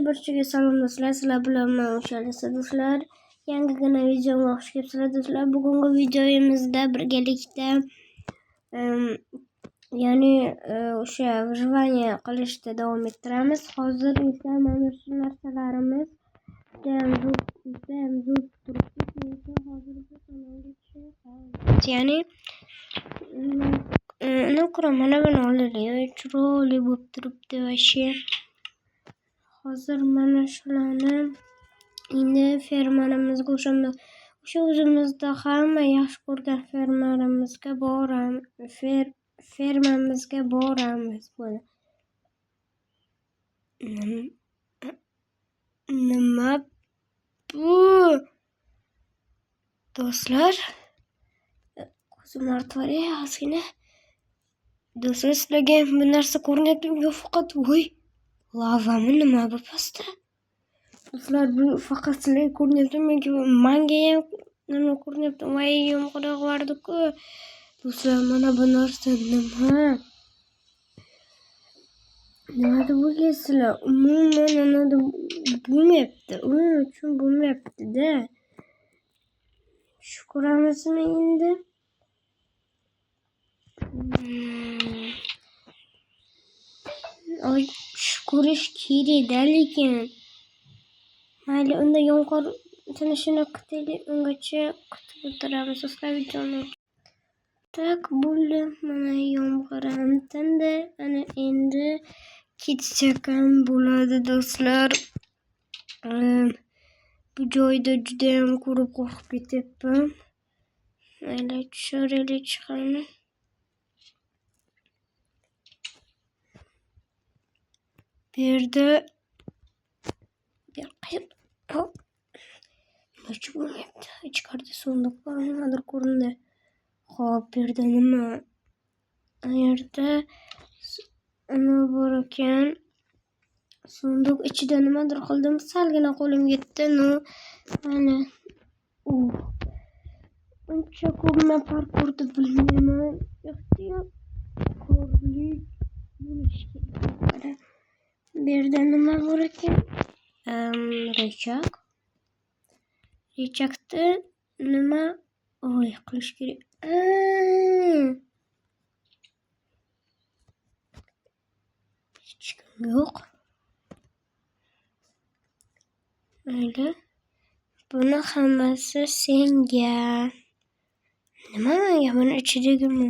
Barchaga salom do'stlar. Sizlar bilan men O'shalisa do'stlar. Yangigina videoga xush kelibsizlar do'stlar. Bugungi videomizda birgalikda ya'ni o'sha выживание qilishda davom ettiramiz. Hozir esa mana shu narsalarimiz judayam zo'r turibdi. Hozir bu tomonga tushamiz. Ya'ni mana buni olaylik. Chiroyli bo'lib turibdi vashi. Hozir mana shularni endi fermarimizga o'sha o'zimizda hamma yaxshi ko'rgan fermamizga boramiz. Nima bu? Do'stlar, ko'zimni artib olay ozgina. Do'stlar, sizlarga bu narsa ko'rinyaptimi yo faqat voy lavami nima bu pastda? Do'stlar, bu faqat sizlarga ko'rinyaptimi yoki menga ham nima ko'rinyapti? Voy, yomg'ir yog'ardi-ku. Do'stlar, mana bu narsa nima? Nima deb o'ylaysizlar? Umuman nima deb bo'lmayapti. Uning uchun bo'lmayapti-da. Shu ko'ramizmi endi? Oy, shu ko'rish kerak-da, lekin mayli, unda yomg'ir tinishini kutaylik, ungacha kutib o'tiramiz. Do'stlar, videoni tak bo'ldi. Mana yomg'irim tindi. Ana endi ketsak ham bo'ladi do'stlar. Bu joyda juda ham ko'rib qo'rqib ketyapman. Mayli, tushiraylik chiqarni. Bu yerda nima bo'lmayapti? Ichkarida sondiq bor, nimadir ko'rindi. Xo'p, bu yerda nima? Bu yerda nima bor ekan? Sondiq ichida nimadir qildim, salgina qo'lim yetdi. Mana uncha ko'p nafar ko'rdi bilmayman. Ehtiyot ko'rlik bo'lishi kerak. Bu yerda nima bor ekan? Rechak. Rechakda nima qilish kerak? Hech kim yo'q. Mayli. Buni hammasi senga. Nima menga buni ichidagimi?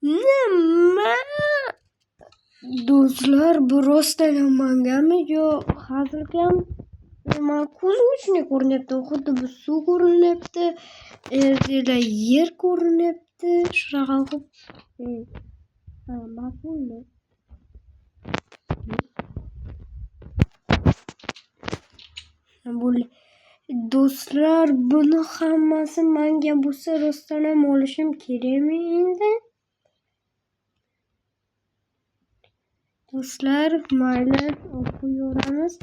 Nima? Do'stlar, bu rostdan ham mangami yo hazilgam? Nima ko'z uchun ko'rinyapti? Xuddi bu suv ko'rinyapti. Ertaga yer ko'rinyapti. Shunaqa qilib. Ma'qulmi? Do'stlar, buni hammasi menga bo'lsa rostdan ham olishim kerakmi endi? Do'stlar, mayli, olib qo'yaveramiz.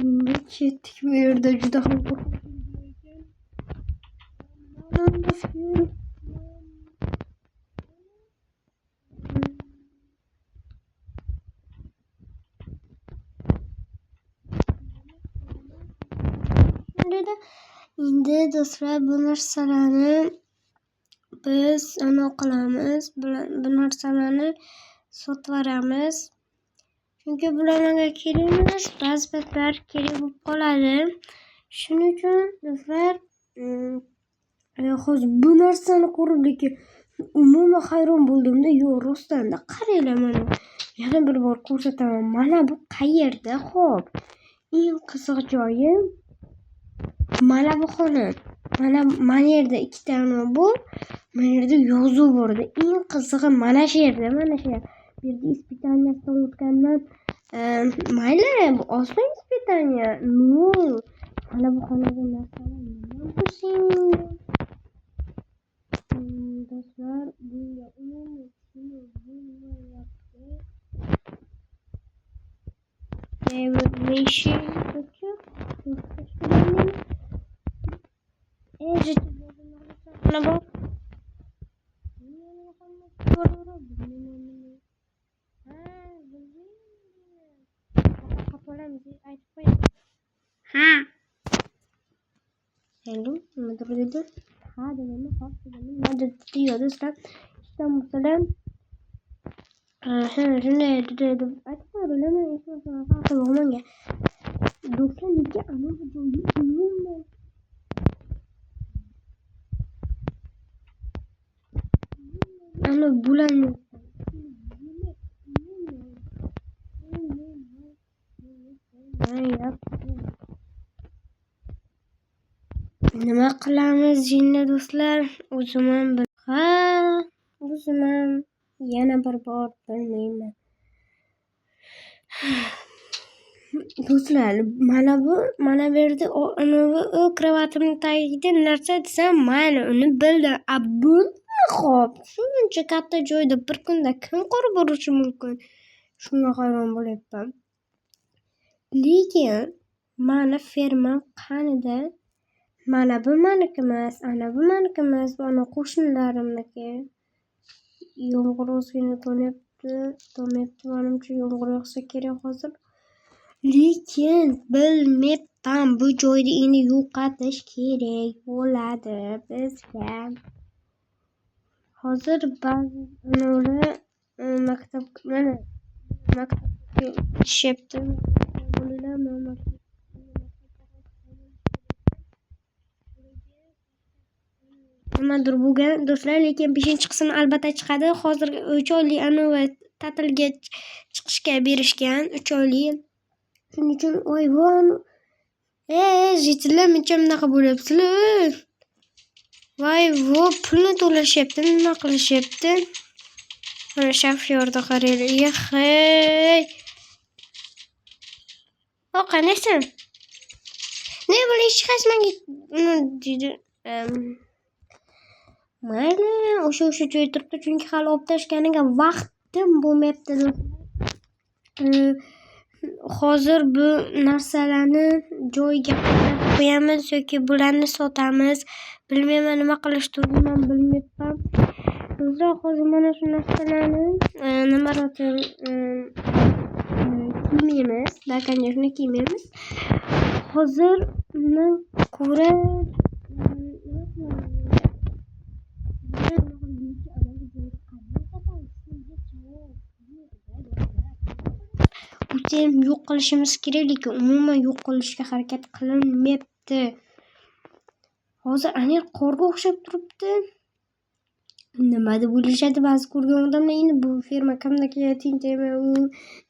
Endi ketdik. Bu yerda juda ham qo'rqinchli ekan. Endi do'stlar, bu narsalarni biz qilamiz. Bu narsalarni sotvoramiz. Chunki bular menga kerak emas, razbatlar kerak bo'lib qoladi. Shuning uchun do'stlar, hozir bu narsani ko'rib lekin umuman hayron bo'ldim-da. Yo'q, rostdan-da qaranglar mana. Yana bir bor ko'rsataman. Mana bu qayerda? Xo'p. Eng qiziq joyi mana bu xona. Mana yerda ikkita bor. Mana yerda yozuv bor-da. Eng qizig'i mana shu yerda, mana shu yerda. Bu yerda ispitaniyasidan o'tgandan mayli, bu oson ispitaniya. Mana bu xonaga narsalar nima bo'lsin? Do'stlar, bunga umuman bo'lmayapti. dedi. Ha dedim, hop dedim. Ne dedi diyor do'stlar. İşte mesela shunday dedim. Aytib bilaman, farqi yo'q menga. Do'stlar lekin ana bu joyni umuman ana bularni nima qilamiz endi do'stlar? O'zim ham yana bir bor bilmayman. Do'stlar, mana bu yerda anavi kravatimni tagida narsa desam, mayli, uni bildim. Bu xo'p, shuncha katta joyda bir kunda kim qurib borishi mumkin? Shunga hayron bo'lyapman. Lekin mani fermam qanida? Mana bu meniki emas, ana bu meniki emas, bu ana qo'shnilarimniki. Yomg'ir ozgina tonyapti, menimcha yomg'ir yog'sa kerak hozir. Lekin bilmayapman, bu joyni endi yo'qotish kerak bo'ladi bizga. Hozir ba'zi ular maktabga ketishyapti. Nimadir bo'lgan do'stlar, lekin 5-qismi albatta chiqadi. Hozir 3 oylik anavi ta'tilga chiqishga berishgan, 3 oylik. Shuning uchun jitillar mencha bunaqa bo'lyapsizlar. Pulni to'lashyapti, nima qilishyapti? Mana shofyorni qaranglar. Qanaysan? Ne bo'l hech qaysi menga deydi. Mayli, o'sha joyda turibdi, chunki hali olib tashlashganiga vaqtim bo'lmayapti. Hozir bu narsalarni joyiga qo'yamiz yoki bularni sotamiz. Bilmayman, nima qilishni ham bilmayapman. Do'stlar, hozir mana shu narsalarni nimalardir kiymaymiz, конечно, kiymaymiz. Hozir undan ko'ra yo'q qilishimiz kerak, lekin umuman yo'q qilishga harakat qilinmayapti. Hozir aniq qorga o'xshab turibdi. Nima deb o'ylashadi ba'zi ko'rgan odamlar, endi bu ferma kimniki, tinchaymi, u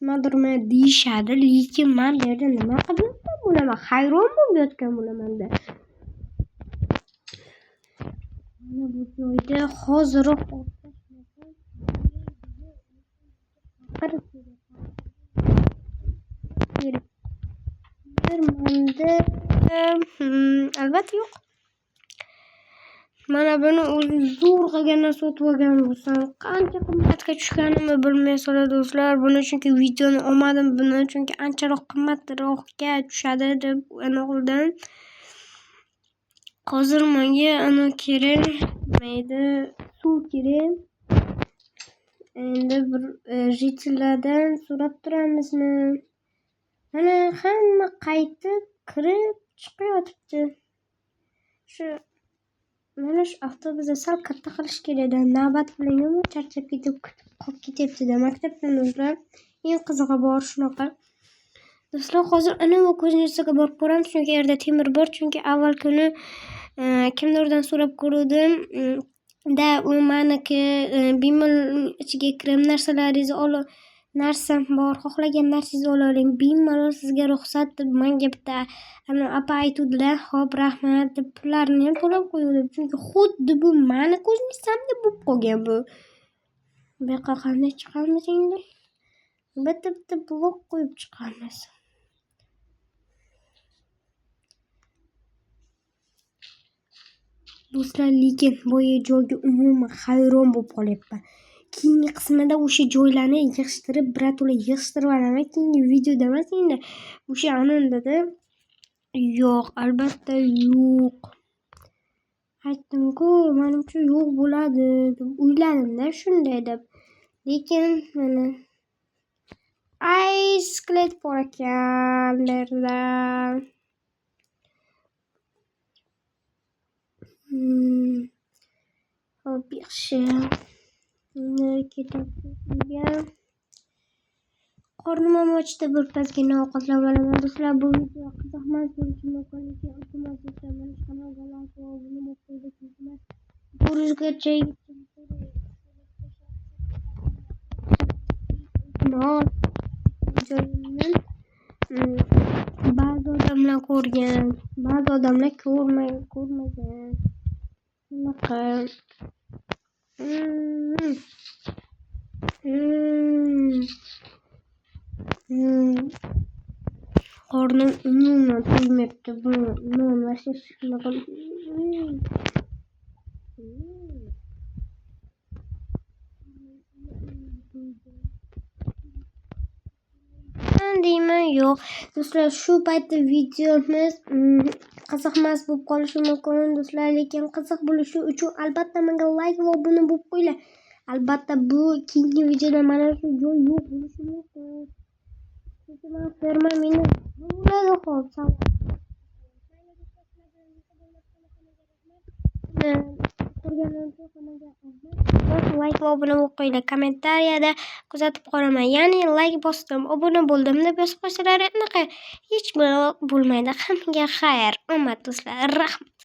nimadirmi deyishadi, lekin men bu yerda nima qilyapman bo'laman, hayron bo'lib yotgan bo'laman-da. Mana bu joyda hoziroq albatta yo'q. Mana buni o'zi zo'rg'agina sotib olgan bo'lsam, qancha qimmatga tushganimni bilmaysizlar do'stlar. Buni chunki videoni olmadim, buni chunki ancharoq qimmatroqga tushadi deb aniqladim. Hozir menga ana kerak, mayda suv kerak. Endi bir jitillardan so'rab turamizmi? Mana hamma qaytib kirib chiqyapti. Mana shu avtobusda sal katta qilish kerak-da. Navbat bilan yomon charchab ketib qolib ketyapti-da. Maktabdan o'zlar eng qizig'i bor shunaqa. Do'stlar, hozir ana bu ko'znechkaga borib ko'ramiz, chunki yerda temir bor. Chunki avval kuni kimlardan so'rab ko'rdim. U meniki bemalol ichiga kirib narsalaringizni narsam bor, xohlagan narsangizni ola oling, bemalol sizga ruxsat deb menga bitta apa aytuvdilar. Xo'p, rahmat deb pullarni ham to'lab qo'ydim, chunki xuddi bu meni ko'zimda bo'lib qolgan bu. Bu yoqqa qanday chiqamiz endi? Bitta blok qo'yib chiqamiz. Do'stlar, lekin bu joyga umuman hayron bo'lib qolyapman. Keyingi qismida o'sha joylarni yig'ishtirib, birato'la yig'ishtirib olaman. Keyingi videoda emas, endi o'sha anandada yo'q, albatta yo'q. Aytdim-ku, menimcha yo'q bo'ladi deb o'yladim-da, shunday deb. Lekin mana skelet bor ekan yerda. Hop, yaxshi. Ketamiz. Qornim ham ochdi, birpasgina ovqatlab olaman do'stlar. Bu video qiziqmas bo'lishi mumkin, lekin iltimos do'stlar, mana shu kanalga like va obuna bo'lib qo'ying. Ko'rishgacha joyimni ba'zi odamlar ko'rgan, ba'zi odamlar ko'rmagan. Shunaqa. Qornim umuman to'ymabdi. Bu non va shunaqa. Deyman, yo'q. Do'stlar, shu paytda videomiz qiziqmas bo'lib qolishi mumkin do'stlar, lekin qiziq bo'lishi uchun albatta menga like va obuna bo'lib qo'yinglar. Albatta bu keyingi videoda mana shu joy yo'q bo'lishi mumkin. Chunki men ferma meni bo'ladi hop. Like va obuna bo'lib qo'yinglar. Kommentariyada kuzatib qoraman. Ya'ni like bosdim, obuna bo'ldim deb yozib qo'ysalar anaqa hech bo'lmaydi. Hammaga xayr, omad do'stlar. Rahmat.